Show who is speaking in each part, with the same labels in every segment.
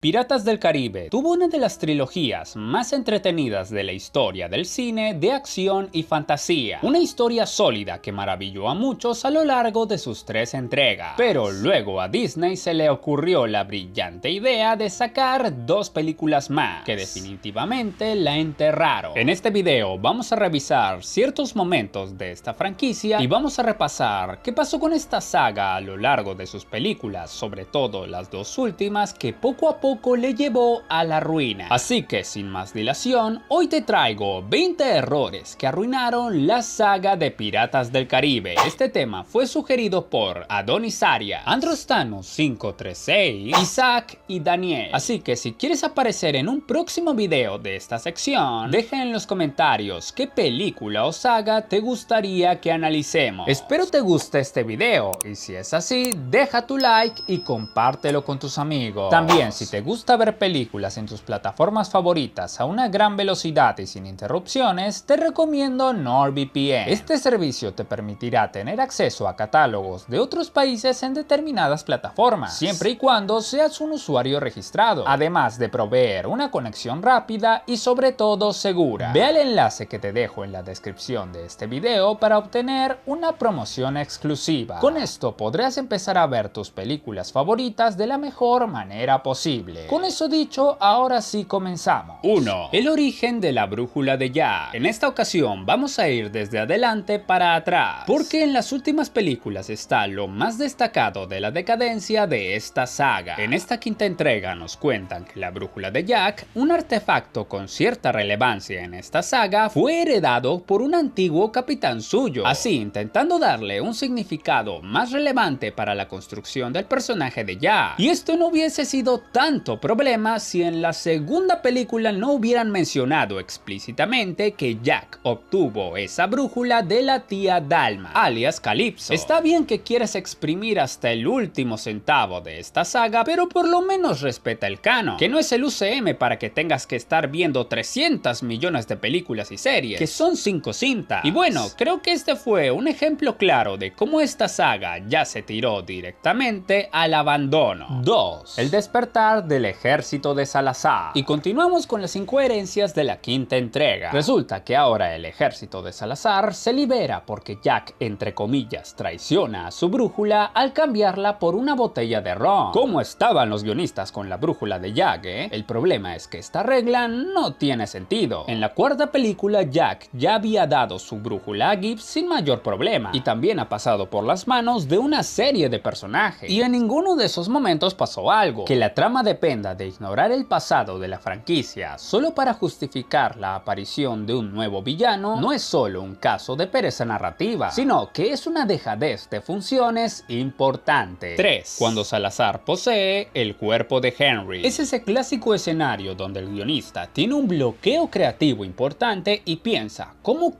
Speaker 1: Piratas del Caribe tuvo una de las trilogías más entretenidas de la historia del cine de acción y fantasía. Una historia sólida que maravilló a muchos a lo largo de sus 3 entregas. Pero luego a Disney se le ocurrió la brillante idea de sacar 2 películas más, que definitivamente la enterraron. En este video vamos a revisar ciertos momentos de esta franquicia y vamos a repasar qué pasó con esta saga a lo largo de sus películas, sobre todo las 2 últimas que poco a poco le llevó a la ruina. Así que sin más dilación, hoy te traigo 20 errores que arruinaron la saga de Piratas del Caribe. Este tema fue sugerido por Adonis Arias, Androstano536, Isaac y Daniel. Así que si quieres aparecer en un próximo video de esta sección, deja en los comentarios qué película o saga te gustaría que analicemos. Espero te guste este video y si es así, deja tu like y compártelo con tus amigos. También si te gusta ver películas en tus plataformas favoritas a una gran velocidad y sin interrupciones, te recomiendo NordVPN. Este servicio te permitirá tener acceso a catálogos de otros países en determinadas plataformas, siempre y cuando seas un usuario registrado, además de proveer una conexión rápida y sobre todo segura. Ve al enlace que te dejo en la descripción de este video para obtener una promoción exclusiva. Con esto podrás empezar a ver tus películas favoritas de la mejor manera posible. Con eso dicho, ahora sí comenzamos. 1. El origen de la brújula de Jack. En esta ocasión vamos a ir desde adelante para atrás, porque en las últimas películas está lo más destacado de la decadencia de esta saga. En esta quinta entrega nos cuentan que la brújula de Jack, un artefacto con cierta relevancia en esta saga, fue heredado por un antiguo capitán suyo, así intentando darle un significado más relevante para la construcción del personaje de Jack. Y esto no hubiese sido tanto problema si en la segunda película no hubieran mencionado explícitamente que Jack obtuvo esa brújula de la tía Dalma, alias Calypso. Está bien que quieras exprimir hasta el último centavo de esta saga, pero por lo menos respeta el canon, que no es el UCM para que tengas que estar viendo 300 millones de películas y series, que son 5 cintas. Y bueno, creo que este fue un ejemplo claro de cómo esta saga ya se tiró directamente al abandono. 2. El despertar del ejército de Salazar. Y continuamos con las incoherencias de la quinta entrega. Resulta que ahora el ejército de Salazar se libera porque Jack, entre comillas, traiciona a su brújula al cambiarla por una botella de ron. ¿Cómo estaban los guionistas con la brújula de Jack, El problema es que esta regla no tiene sentido. En la cuarta película, Jack ya había dado su brújula a Gibbs sin mayor problema, y también ha pasado por las manos de una serie de personajes. Y en ninguno de esos momentos pasó algo. Que la trama dependa de ignorar el pasado de la franquicia solo para justificar la aparición de un nuevo villano no es solo un caso de pereza narrativa, sino que es una dejadez de funciones importante. 3. Cuando Salazar posee el cuerpo de Henry. Es ese clásico escenario donde el guionista tiene un bloqueo creativo importante y piensa, ¿cómo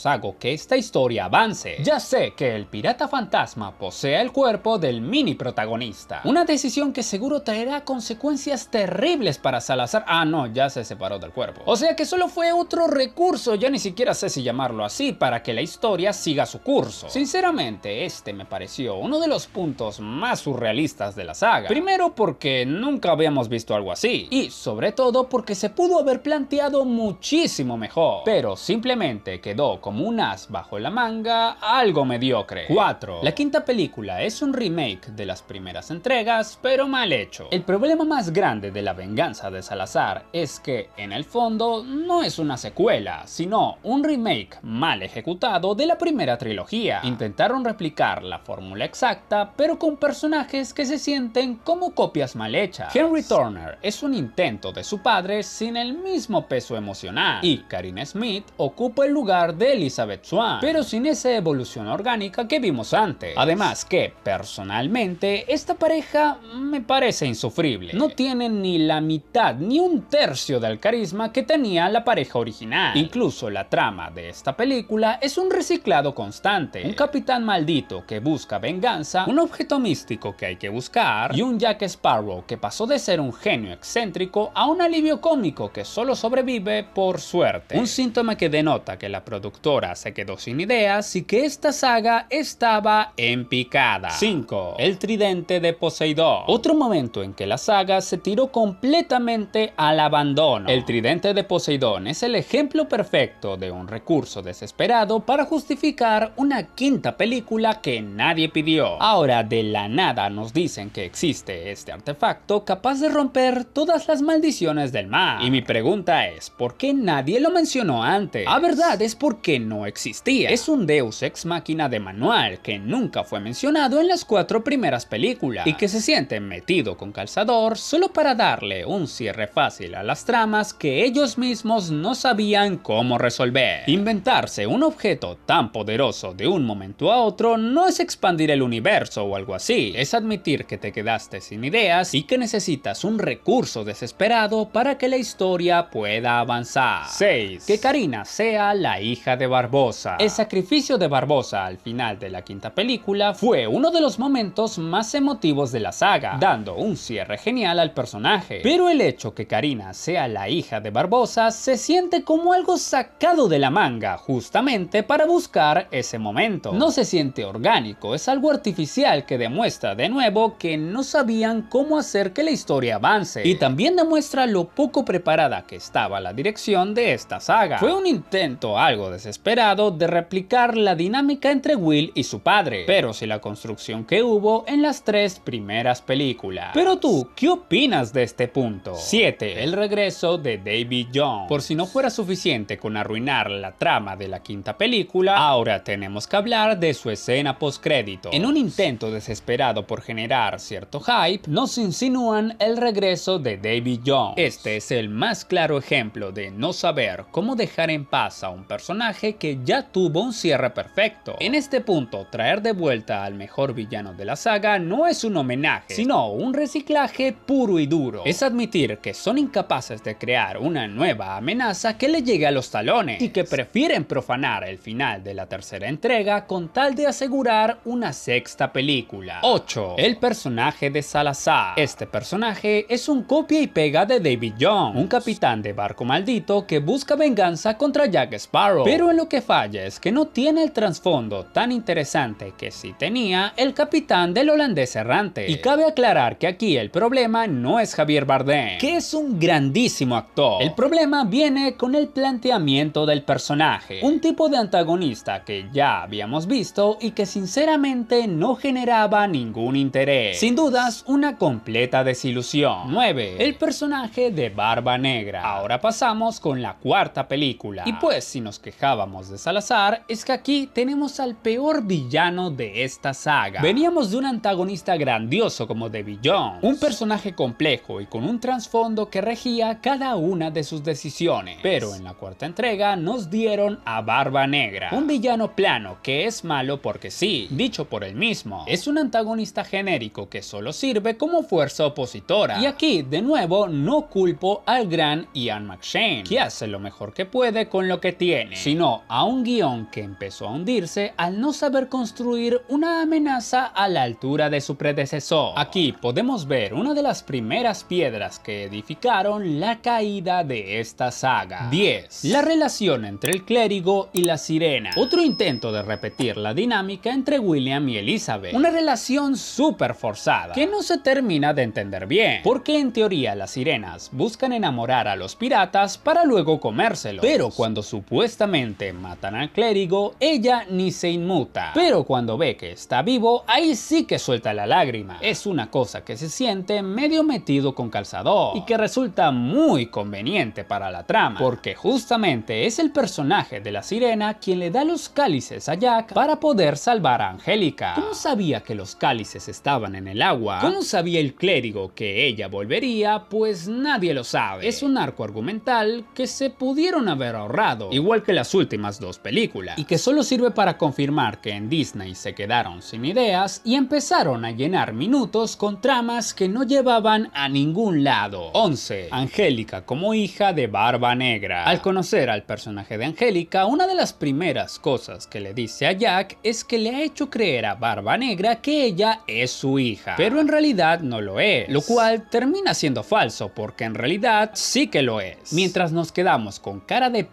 Speaker 1: hago que esta historia avance? Ya sé que el pirata fantasma posee el cuerpo del mini protagonista. Una decisión que seguro traerá consecuencias terribles para Salazar. Ah, no, ya se separó del cuerpo. O sea que solo fue otro recurso, ya ni siquiera sé si llamarlo así, para que la historia siga su curso. Sinceramente, este me pareció uno de los puntos más surrealistas de la saga. Primero porque nunca habíamos visto algo así, y sobre todo porque se pudo haber planteado muchísimo mejor, pero simplemente quedó como un as bajo la manga, algo mediocre. 4. La quinta película es un remake de las primeras entregas, pero mal hecho. El problema más grande de La venganza de Salazar es que, en el fondo, no es una secuela, sino un remake mal ejecutado de la primera trilogía. Intentaron replicar la fórmula exacta, pero con personajes que se sienten como copias mal hechas. Henry Turner es un intento de su padre sin el mismo peso emocional, y Karine Smith ocupa el lugar de Elizabeth Swann, pero sin esa evolución orgánica que vimos antes. Además que, personalmente, esta pareja me parece insufrible. No tienen ni la mitad ni un tercio del carisma que tenía la pareja original. Incluso la trama de esta película es un reciclado constante. Un capitán maldito que busca venganza, un objeto místico que hay que buscar, y un Jack Sparrow que pasó de ser un genio excéntrico a un alivio cómico que solo sobrevive por suerte. Un síntoma que denota que la productora productora se quedó sin ideas y que esta saga estaba en picada. 5. El tridente de Poseidón. Otro momento en que la saga se tiró completamente al abandono. El tridente de Poseidón es el ejemplo perfecto de un recurso desesperado para justificar una quinta película que nadie pidió. Ahora de la nada nos dicen que existe este artefacto capaz de romper todas las maldiciones del mar. Y mi pregunta es, ¿por qué nadie lo mencionó antes? La verdad es porque no existía. Es un Deus ex machina de manual que nunca fue mencionado en las 4 primeras películas y que se siente metido con calzador solo para darle un cierre fácil a las tramas que ellos mismos no sabían cómo resolver. Inventarse un objeto tan poderoso de un momento a otro no es expandir el universo o algo así, es admitir que te quedaste sin ideas y que necesitas un recurso desesperado para que la historia pueda avanzar. 6. Que Karina sea la hija de Barbossa. El sacrificio de Barbossa al final de la quinta película fue uno de los momentos más emotivos de la saga, dando un cierre genial al personaje. Pero el hecho que Karina sea la hija de Barbossa se siente como algo sacado de la manga, justamente para buscar ese momento. No se siente orgánico, es algo artificial que demuestra de nuevo que no sabían cómo hacer que la historia avance. Y también demuestra lo poco preparada que estaba la dirección de esta saga. Fue un intento algo desesperado de replicar la dinámica entre Will y su padre, pero sin la construcción que hubo en las 3 primeras películas. Pero tú, ¿qué opinas de este punto? 7. El regreso de Davy Jones. Por si no fuera suficiente con arruinar la trama de la quinta película, ahora tenemos que hablar de su escena postcrédito. En un intento desesperado por generar cierto hype, nos insinúan el regreso de Davy Jones. Este es el más claro ejemplo de no saber cómo dejar en paz a un personaje que ya tuvo un cierre perfecto. En este punto, traer de vuelta al mejor villano de la saga no es un homenaje, sino un reciclaje puro y duro. Es admitir que son incapaces de crear una nueva amenaza que le llegue a los talones y que prefieren profanar el final de la tercera entrega con tal de asegurar una sexta película. 8. El personaje de Salazar. Este personaje es un copia y pega de Davy Jones, un capitán de barco maldito que busca venganza contra Jack Sparrow. Pero en lo que falla es que no tiene el trasfondo tan interesante que sí tenía el capitán del holandés errante. Y cabe aclarar que aquí el problema no es Javier Bardem, que es un grandísimo actor. El problema viene con el planteamiento del personaje, un tipo de antagonista que ya habíamos visto y que sinceramente no generaba ningún interés. Sin dudas, una completa desilusión. 9. El personaje de Barba Negra. Ahora pasamos con la cuarta película. Y pues si nos quejábamos de Salazar, es que aquí tenemos al peor villano de esta saga. Veníamos de un antagonista grandioso como Davy Jones, un personaje complejo y con un trasfondo que regía cada una de sus decisiones. Pero en la cuarta entrega nos dieron a Barba Negra, un villano plano que es malo porque sí, dicho por él mismo. Es un antagonista genérico que solo sirve como fuerza opositora. Y aquí, de nuevo, no culpo al gran Ian McShane, que hace lo mejor que puede con lo que tiene, sino a un guión que empezó a hundirse al no saber construir una amenaza a la altura de su predecesor. Aquí podemos ver una de las primeras piedras que edificaron la caída de esta saga. 10. La relación entre el clérigo y la sirena. Otro intento de repetir la dinámica entre William y Elizabeth. Una relación súper forzada, que no se termina de entender bien, porque en teoría las sirenas buscan enamorar a los piratas para luego comérselos. Pero cuando supuestamente matan al clérigo, ella ni se inmuta. Pero cuando ve que está vivo, ahí sí que suelta la lágrima. Es una cosa que se siente medio metido con calzador y que resulta muy conveniente para la trama, porque justamente es el personaje de la sirena quien le da los cálices a Jack para poder salvar a Angélica. ¿Cómo sabía que los cálices estaban en el agua? ¿Cómo sabía el clérigo que ella volvería? Pues nadie lo sabe. Es un arco argumental que se pudieron haber ahorrado, igual que las últimas 2 películas, y que solo sirve para confirmar que en Disney se quedaron sin ideas y empezaron a llenar minutos con tramas que no llevaban a ningún lado. 11. Angélica como hija de Barba Negra. Al conocer al personaje de Angélica, una de las primeras cosas que le dice a Jack es que le ha hecho creer a Barba Negra que ella es su hija, pero en realidad no lo es, lo cual termina siendo falso porque en realidad sí que lo es. Mientras nos quedamos con cara de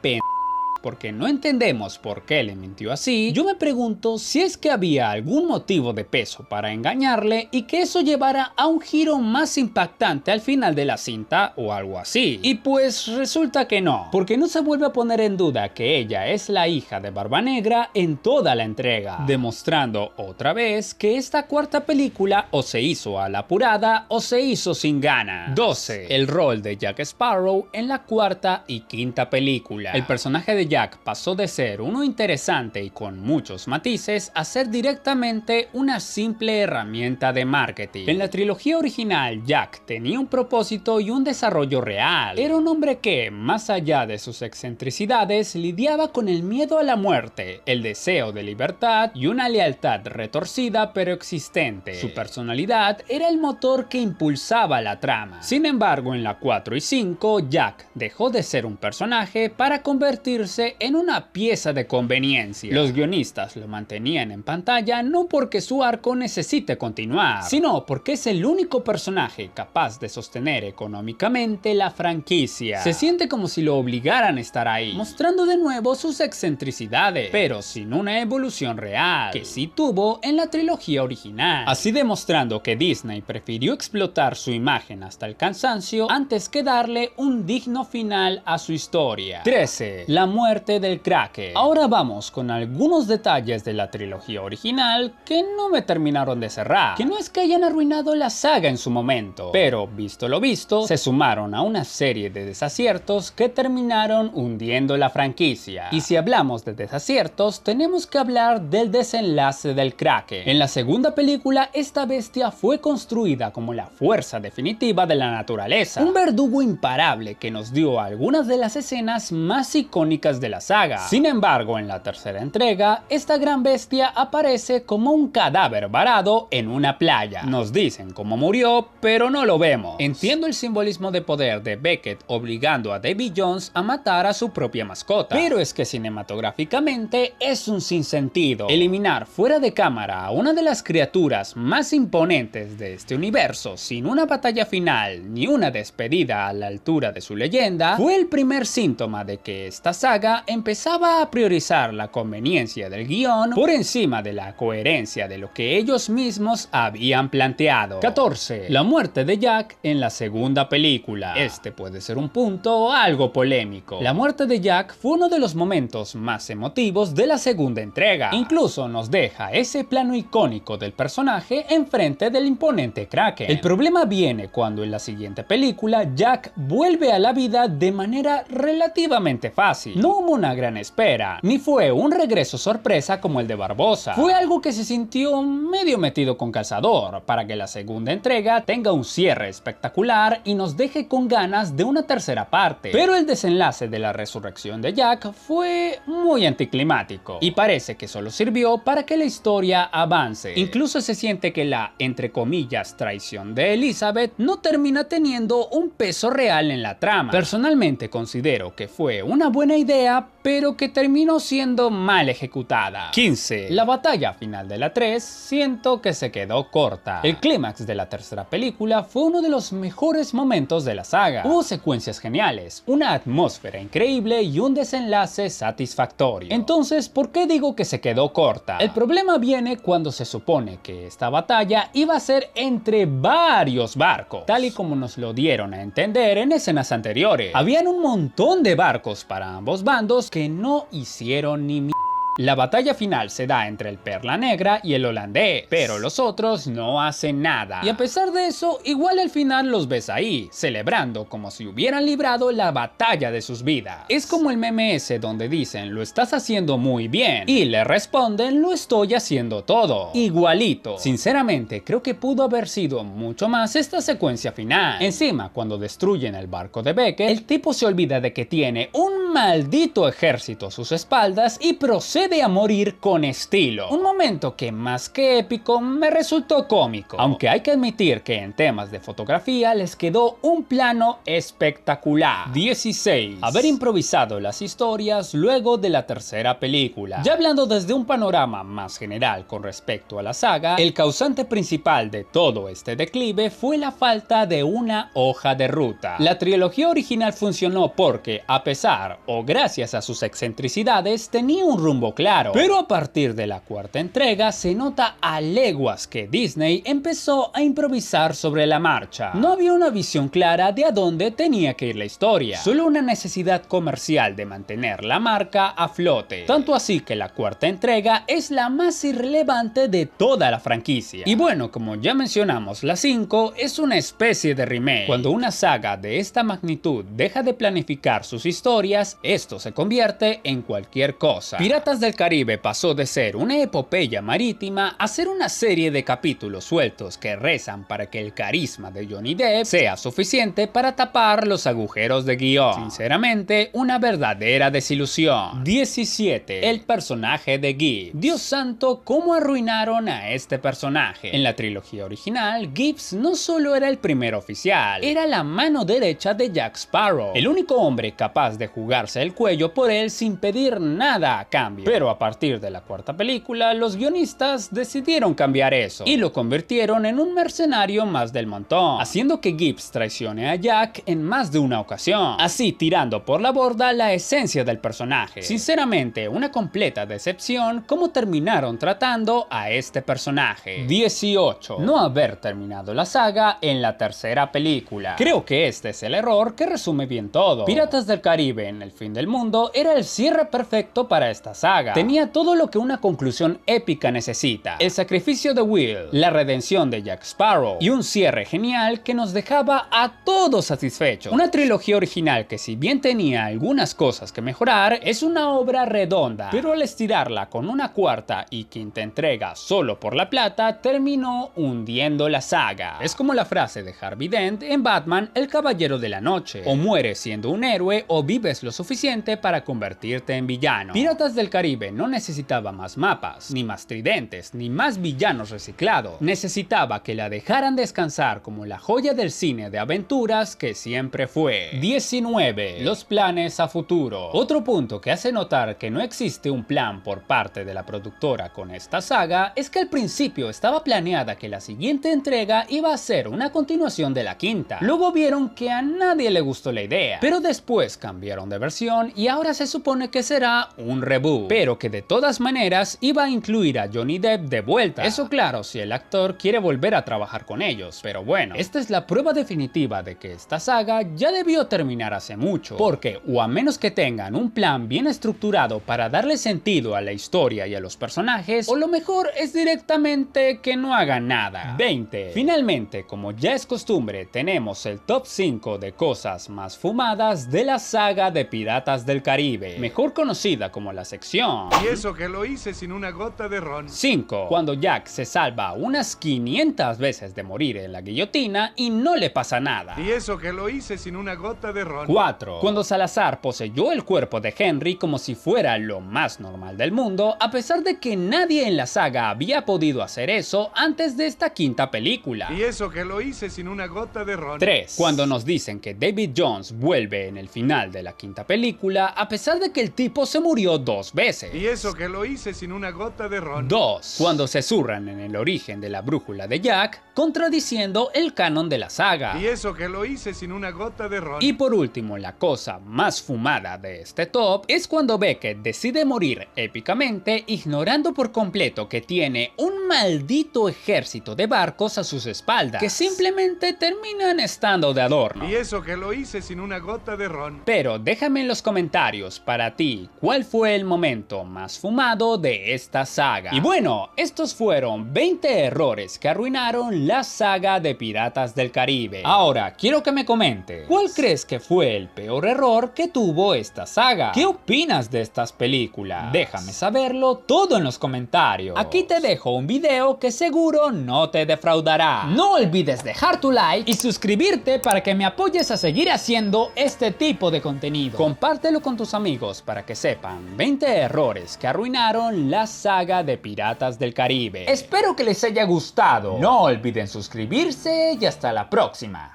Speaker 1: porque no entendemos por qué le mintió así, yo me pregunto si es que había algún motivo de peso para engañarle y que eso llevara a un giro más impactante al final de la cinta o algo así. Y pues resulta que no, porque no se vuelve a poner en duda que ella es la hija de Barba Negra en toda la entrega, demostrando otra vez que esta cuarta película o se hizo a la apurada o se hizo sin ganas. 12. El rol de Jack Sparrow en la cuarta y quinta película. El personaje de Jack pasó de ser uno interesante y con muchos matices a ser directamente una simple herramienta de marketing. En la trilogía original, Jack tenía un propósito y un desarrollo real. Era un hombre que, más allá de sus excentricidades, lidiaba con el miedo a la muerte, el deseo de libertad y una lealtad retorcida pero existente. Su personalidad era el motor que impulsaba la trama. Sin embargo, en la 4 y 5, Jack dejó de ser un personaje para convertirse en una pieza de conveniencia. Los guionistas lo mantenían en pantalla no porque su arco necesite continuar, sino porque es el único personaje capaz de sostener económicamente la franquicia. Se siente como si lo obligaran a estar ahí, mostrando de nuevo sus excentricidades, pero sin una evolución real, que sí tuvo en la trilogía original, así demostrando que Disney prefirió explotar su imagen hasta el cansancio antes que darle un digno final a su historia. 13. La muerte del Kraken. Ahora vamos con algunos detalles de la trilogía original que no me terminaron de cerrar, que no es que hayan arruinado la saga en su momento, pero visto lo visto, se sumaron a una serie de desaciertos que terminaron hundiendo la franquicia. Y si hablamos de desaciertos, tenemos que hablar del desenlace del Kraken. En la segunda película, esta bestia fue construida como la fuerza definitiva de la naturaleza, un verdugo imparable que nos dio algunas de las escenas más icónicas de la saga. Sin embargo, en la tercera entrega, esta gran bestia aparece como un cadáver varado en una playa. Nos dicen cómo murió, pero no lo vemos. Entiendo el simbolismo de poder de Beckett obligando a Davy Jones a matar a su propia mascota, pero es que cinematográficamente es un sinsentido. Eliminar fuera de cámara a una de las criaturas más imponentes de este universo sin una batalla final ni una despedida a la altura de su leyenda fue el primer síntoma de que esta saga empezaba a priorizar la conveniencia del guión por encima de la coherencia de lo que ellos mismos habían planteado. 14. La muerte de Jack en la segunda película. Este puede ser un punto algo polémico. La muerte de Jack fue uno de los momentos más emotivos de la segunda entrega. Incluso nos deja ese plano icónico del personaje enfrente del imponente Kraken. El problema viene cuando en la siguiente película Jack vuelve a la vida de manera relativamente fácil. No hubo una gran espera, ni fue un regreso sorpresa como el de Barbossa. Fue algo que se sintió medio metido con calzador para que la segunda entrega tenga un cierre espectacular y nos deje con ganas de una tercera parte. Pero el desenlace de la resurrección de Jack fue muy anticlimático y parece que solo sirvió para que la historia avance. Incluso se siente que la, entre comillas, traición de Elizabeth no termina teniendo un peso real en la trama. Personalmente considero que fue una buena idea, pero que terminó siendo mal ejecutada. 15. La batalla final de la 3 siento que se quedó corta. El clímax de la tercera película fue uno de los mejores momentos de la saga. Hubo secuencias geniales, una atmósfera increíble y un desenlace satisfactorio. Entonces, ¿por qué digo que se quedó corta? El problema viene cuando se supone que esta batalla iba a ser entre varios barcos, tal y como nos lo dieron a entender en escenas anteriores. Habían un montón de barcos para ambos bandos que no hicieron ni mierda. La batalla final se da entre el Perla Negra y el holandés, pero los otros no hacen nada. Y a pesar de eso, igual al final los ves ahí, celebrando como si hubieran librado la batalla de sus vidas. Es como el meme ese donde dicen, lo estás haciendo muy bien, y le responden, lo estoy haciendo todo. Igualito. Sinceramente, creo que pudo haber sido mucho más esta secuencia final. Encima, cuando destruyen el barco de Beckett, el tipo se olvida de que tiene un maldito ejército a sus espaldas y procede a morir con estilo. Un momento que más que épico me resultó cómico, aunque hay que admitir que en temas de fotografía les quedó un plano espectacular. 16. Haber improvisado las historias luego de la tercera película. Ya hablando desde un panorama más general con respecto a la saga, el causante principal de todo este declive fue la falta de una hoja de ruta. La trilogía original funcionó porque, a pesar o gracias a sus excentricidades, tenía un rumbo claro. Pero a partir de la cuarta entrega se nota a leguas que Disney empezó a improvisar sobre la marcha. No había una visión clara de a dónde tenía que ir la historia, solo una necesidad comercial de mantener la marca a flote. Tanto así que la cuarta entrega es la más irrelevante de toda la franquicia. Y bueno, como ya mencionamos, la 5 es una especie de remake. Cuando una saga de esta magnitud deja de planificar sus historias, esto se convierte en cualquier cosa. Piratas del Caribe pasó de ser una epopeya marítima a ser una serie de capítulos sueltos que rezan para que el carisma de Johnny Depp sea suficiente para tapar los agujeros de guión. Sinceramente, una verdadera desilusión. 17. El personaje de Gibbs. Dios santo, ¿cómo arruinaron a este personaje? En la trilogía original, Gibbs no solo era el primer oficial, era la mano derecha de Jack Sparrow, el único hombre capaz de jugarse el cuello por él sin pedir nada a cambio. Pero a partir de la cuarta película, los guionistas decidieron cambiar eso y lo convirtieron en un mercenario más del montón, haciendo que Gibbs traicione a Jack en más de una ocasión, así tirando por la borda la esencia del personaje. Sinceramente, una completa decepción cómo terminaron tratando a este personaje. 18. No haber terminado la saga en la tercera película. Creo que este es el error que resume bien todo. Piratas del Caribe en el fin del mundo era el cierre perfecto para esta saga. Tenía todo lo que una conclusión épica necesita: el sacrificio de Will, la redención de Jack Sparrow y un cierre genial que nos dejaba a todos satisfechos. Una trilogía original que, si bien tenía algunas cosas que mejorar, es una obra redonda, pero al estirarla con una cuarta y quinta entrega solo por la plata, terminó hundiendo la saga. Es como la frase de Harvey Dent en Batman, el Caballero de la Noche: o mueres siendo un héroe o vives lo suficiente para convertirte en villano. Piratas del Caribe no necesitaba más mapas, ni más tridentes, ni más villanos reciclados. Necesitaba que la dejaran descansar como la joya del cine de aventuras que siempre fue. 19. Los planes a futuro. Otro punto que hace notar que no existe un plan por parte de la productora con esta saga es que al principio estaba planeada que la siguiente entrega iba a ser una continuación de la quinta. Luego vieron que a nadie le gustó la idea, pero después cambiaron de versión y ahora se supone que será un reboot, pero que de todas maneras iba a incluir a Johnny Depp de vuelta. Eso claro, si el actor quiere volver a trabajar con ellos, pero bueno, esta es la prueba definitiva de que esta saga ya debió terminar hace mucho, porque o a menos que tengan un plan bien estructurado para darle sentido a la historia y a los personajes, o lo mejor es directamente que no hagan nada. 20. Finalmente, como ya es costumbre, tenemos el top 5 de cosas más fumadas de la saga de Piratas del Caribe, mejor conocida como la sección.
Speaker 2: Y eso que lo hice sin una gota de ron.
Speaker 1: 5. Cuando Jack se salva unas 500 veces de morir en la guillotina y no le pasa nada.
Speaker 2: Y eso que lo hice sin una gota de ron.
Speaker 1: 4. Cuando Salazar poseyó el cuerpo de Henry como si fuera lo más normal del mundo, a pesar de que nadie en la saga había podido hacer eso antes de esta quinta película.
Speaker 2: Y eso que lo hice sin una gota de ron.
Speaker 1: 3. Cuando nos dicen que David Jones vuelve en el final de la quinta película, a pesar de que el tipo se murió 2 veces.
Speaker 2: Y eso que lo hice sin una gota de ron.
Speaker 1: 2. Cuando se zurran en el origen de la brújula de Jack, contradiciendo el canon de la saga.
Speaker 2: Y eso que lo hice sin una gota de ron.
Speaker 1: Y por último, la cosa más fumada de este top es cuando Beckett decide morir épicamente, ignorando por completo que tiene un maldito ejército de barcos a sus espaldas, que simplemente terminan estando de adorno.
Speaker 2: Y eso que lo hice sin una gota de ron.
Speaker 1: Pero déjame en los comentarios para ti, ¿cuál fue el momento más fumado de esta saga? Y bueno, estos fueron 20 errores que arruinaron la saga de Piratas del Caribe. Ahora, quiero que me comentes, ¿cuál crees que fue el peor error que tuvo esta saga? ¿Qué opinas de estas películas? Déjame saberlo todo en los comentarios. Aquí te dejo un video que seguro no te defraudará. No olvides dejar tu like y suscribirte para que me apoyes a seguir haciendo este tipo de contenido. Compártelo con tus amigos para que sepan 20 errores que arruinaron la saga de Piratas del Caribe. Espero que les haya gustado. No olviden suscribirse y hasta la próxima.